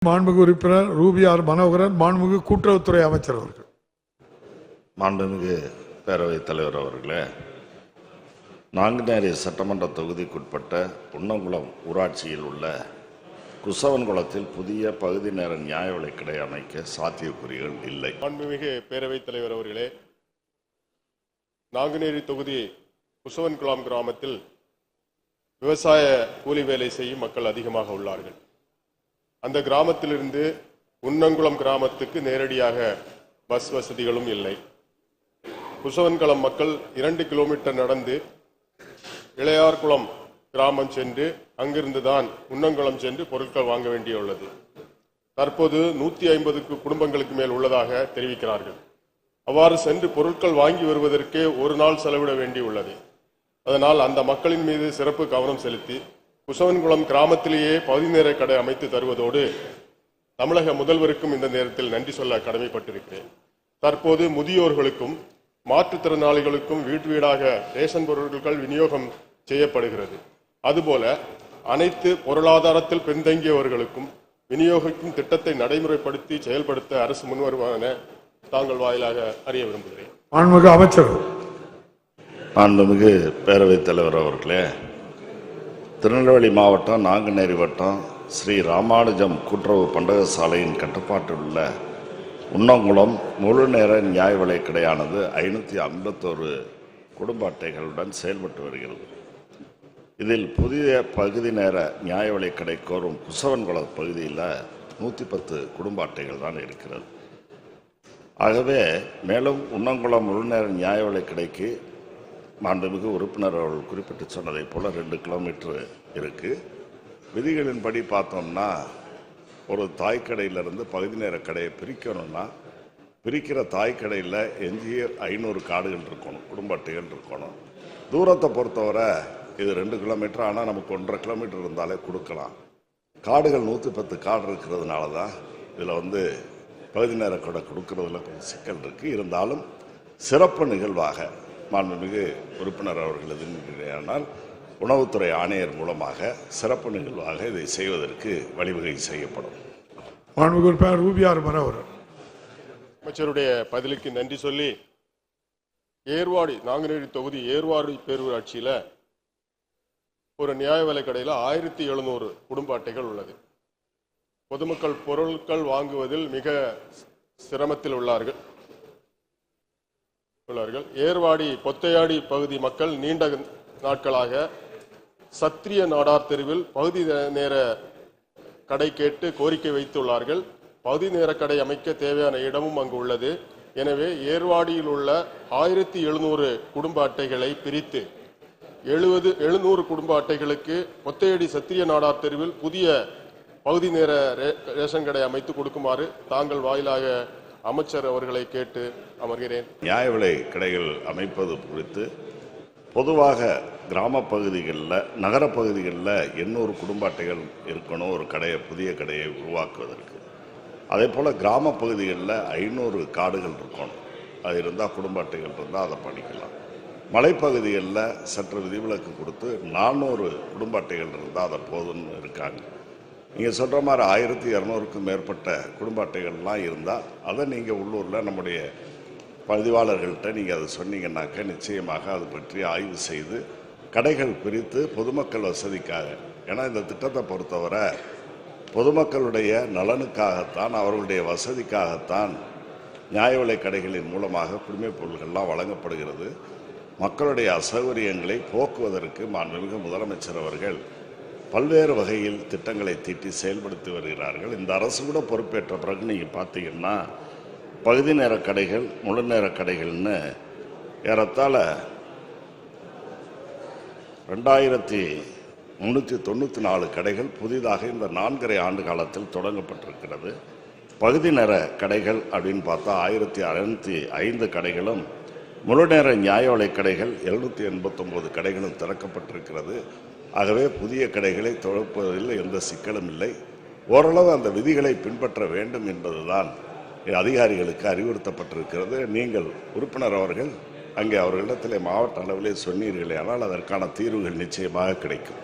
மாண்புமிகு உறுப்பினர் Ruby R Manoharan, மாண்புமிகு கூட்டுறவுத்துறை அமைச்சர் அவர்கள். மாண்புமிகு பேரவைத் தலைவர் அவர்களே, நாங்குநேரி சட்டமன்ற தொகுதிக்குட்பட்ட புன்னங்குளம் ஊராட்சியில் உள்ள குசவன்குளத்தில் புதிய பகுதி நேர நியாய விலைக்கடை அமைக்க சாத்தியக்கூறுகள் இல்லை. மாண்புமிகு பேரவைத் தலைவர் அவர்களே, நாங்குநேரி தொகுதி குசவன்குளம் கிராமத்தில் விவசாய கூலி வேலை செய்யும் மக்கள் அதிகமாக உள்ளார்கள். அந்த கிராமத்திலிருந்து உன்னங்குளம் கிராமத்துக்கு நேரடியாக பஸ் வசதிகளும் இல்லை. குசவன்குளம் மக்கள் 2 கிலோமீட்டர் நடந்து இளையார்குளம் கிராமம் சென்று அங்கிருந்துதான் உன்னங்குளம் சென்று பொருட்கள் வாங்க வேண்டியுள்ளது. தற்போது 150 குடும்பங்களுக்கு மேல் உள்ளதாக தெரிவிக்கிறார்கள். அவ்வாறு சென்று பொருட்கள் வாங்கி வருவதற்கே ஒரு நாள் செலவிட வேண்டியுள்ளது. அதனால் அந்த மக்களின் மீது சிறப்பு கவனம் செலுத்தி குசவன்குளம் கிராமத்திலேயே பகுதி நேர கடை அமைத்து தருவதோடு தமிழக முதல்வருக்கும் இந்த நேரத்தில் நன்றி சொல்ல கடமைப்பட்டிருக்கிறேன். தற்போது முதியோர்களுக்கும் மாற்றுத்திறனாளிகளுக்கும் வீட்டு வீடாக ரேஷன் பொருட்கள் விநியோகம் செய்யப்படுகிறது. அதுபோல அனைத்து பொருளாதாரத்தில் பின்தங்கியவர்களுக்கும் விநியோகிக்கும் திட்டத்தை நடைமுறைப்படுத்தி செயல்படுத்த அரசு முன்வருவான தாங்கள் வாயிலாக அறிய விரும்புகிறேன். மாண்புமிகு அமைச்சர். மாண்புமிகு பேரவைத் தலைவர் அவர்களே, திருநெல்வேலி மாவட்டம் நாங்குநேரி வட்டம் ஸ்ரீ ராமானுஜம் கூட்டுறவு பண்டக சாலையின் கட்டுப்பாட்டில் உள்ள உன்னங்குளம் முழு நேர நியாய விலைக் கடையானது 551 குடும்ப அட்டைகளுடன் செயல்பட்டு வருகிறது. இதில் புதிய பகுதி நேர நியாய விலைக் கடை கோரும் குசவன்குளம் பகுதியில் 110 குடும்ப அட்டைகள் தான் இருக்கிறது. ஆகவே மேலும் உன்னங்குளம் முழு நேர நியாய விலைக் கடைக்கு மாண்புமிகு உறுப்பினர் அவர்கள் குறிப்பிட்டு சொன்னதை போல் 2 கிலோமீட்டர் இருக்குது. விதிகளின்படி பார்த்தோம்னா ஒரு தாய்க்கடையிலிருந்து பகுதி நேர கடையை பிரிக்கணும்னா பிரிக்கிற தாய்க்கடையில் எஞ்சிய 500 கார்டுகள் இருக்கணும், குடும்ப அட்டைகள் இருக்கணும். தூரத்தை பொறுத்தவரை இது 2 கிலோமீட்டர், ஆனால் நமக்கு 1.5 கிலோமீட்டர் இருந்தாலே கொடுக்கலாம். கார்டுகள் 110 கார்டு இருக்கிறதுனால தான் இதில் பகுதி நேர கடை கொடுக்கறதுல கொஞ்சம் சிக்கல் இருக்குது. இருந்தாலும் சிறப்பு நிகழ்வாக மாண்புமிகு உறுப்பினர் அவர்கள் எதிர்க்கிறார்கள். உணவுத்துறை ஆணையர் மூலமாக சிறப்பு நிகழ்வாக இதை செய்வதற்கு வழிவகை செய்யப்படும். மாண்புமிகு உறுப்பினர் ரூபி ஆர் மனோகரன். அமைச்சருடைய பதிலுக்கு நன்றி சொல்லி, ஏர்வாடி நாங்குநேரி தொகுதி ஏர்வாடி பேரூராட்சியில் ஒரு நியாய விலைக் கடையில் 1700 குடும்ப அட்டைகள் உள்ளது. பொதுமக்கள் பொருட்கள் வாங்குவதில் மிக சிரமத்தில் உள்ளார்கள். ஏர்வாடி பொத்தையாடி பகுதி மக்கள் நீண்ட நாட்களாக சத்திரிய நாடார் தெருவில் பகுதி நேர கடை கேட்டு கோரிக்கை வைத்துள்ளார்கள். பகுதி நேர கடை அமைக்க தேவையான இடமும் அங்கு உள்ளது. எனவே ஏர்வாடியில் உள்ள 1700 குடும்ப அட்டைகளை பிரித்து 700 குடும்ப அட்டைகளுக்கு பொத்தையடி சத்திரிய நாடார் தெருவில் புதிய பகுதி நேர ரேஷன் கடை அமைத்து கொடுக்குமாறு தாங்கள் வாயிலாக அமைச்சர் அவர்களை கேட்டு அமர்கிறேன். நியாய விலை கடைகள் அமைப்பது குறித்து பொதுவாக கிராம பகுதிகளில் நகரப்பகுதிகளில் 800 குடும்ப அட்டைகள் இருக்கணும் ஒரு கடையை, புதிய கடையை உருவாக்குவதற்கு. அதே போல் கிராம பகுதிகளில் 500 கார்டுகள் இருக்கணும். அது இருந்தால் குடும்ப அட்டைகள் இருந்தால் அதை பண்ணிக்கலாம். மலைப்பகுதிகளில் சற்று விதிவிலக்கு கொடுத்து 400 குடும்ப அட்டைகள் இருந்தால் அதை போதும்னு இருக்காங்க. நீங்கள் சொல்கிற மாதிரி 1200க்கும் மேற்பட்ட குடும்ப அட்டைகள்லாம் இருந்தால் அதை நீங்கள் உள்ளூரில் நம்முடைய பதிவாளர்கள்ட்ட நீங்கள் அதை சொன்னீங்கன்னாக்க நிச்சயமாக அது பற்றி ஆய்வு செய்து கடைகள் பிரித்து பொதுமக்கள் வசதிக்காக, ஏன்னா இந்த திட்டத்தை பொறுத்தவரை பொதுமக்களுடைய நலனுக்காகத்தான், அவர்களுடைய வசதிக்காகத்தான் நியாய விலைக் கடைகளின் மூலமாக குடிமைப் பொருட்கள்லாம் வழங்கப்படுகிறது. மக்களுடைய அசௌகரியங்களை போக்குவதற்கு மாண்புமிகு முதலமைச்சர் அவர்கள் பல்வேறு வகையில் திட்டங்களை தீட்டி செயல்படுத்தி வருகிறார்கள். இந்த அரசு கூட பொறுப்பேற்ற பிறகு நீங்கள் பார்த்தீங்கன்னா பகுதி நேர கடைகள், முழு நேர கடைகள்னு ஏறத்தாழ 2394 கடைகள் புதிதாக இந்த 4.5 ஆண்டு காலத்தில் தொடங்கப்பட்டிருக்கிறது. பகுதி நேர கடைகள் அப்படின்னு பார்த்தா 1605 கடைகளும், முழு நேர நியாய விலைக் கடைகள் 789 கடைகளும் திறக்கப்பட்டிருக்கிறது. ஆகவே புதிய கடைகளை துவப்பதில் எந்த சிக்கலும் இல்லை. ஓரளவு அந்த விதிகளை பின்பற்ற வேண்டும் என்பதுதான் அதிகாரிகளுக்கு அறிவுறுத்தப்பட்டிருக்கிறது. நீங்கள் உறுப்பினர் அவர்கள் அங்கே அவர்களிடத்திலே மாவட்ட அளவிலே சொன்னீர்களே, ஆனால் அதற்கான தீர்வுகள் நிச்சயமாக கிடைக்கும்.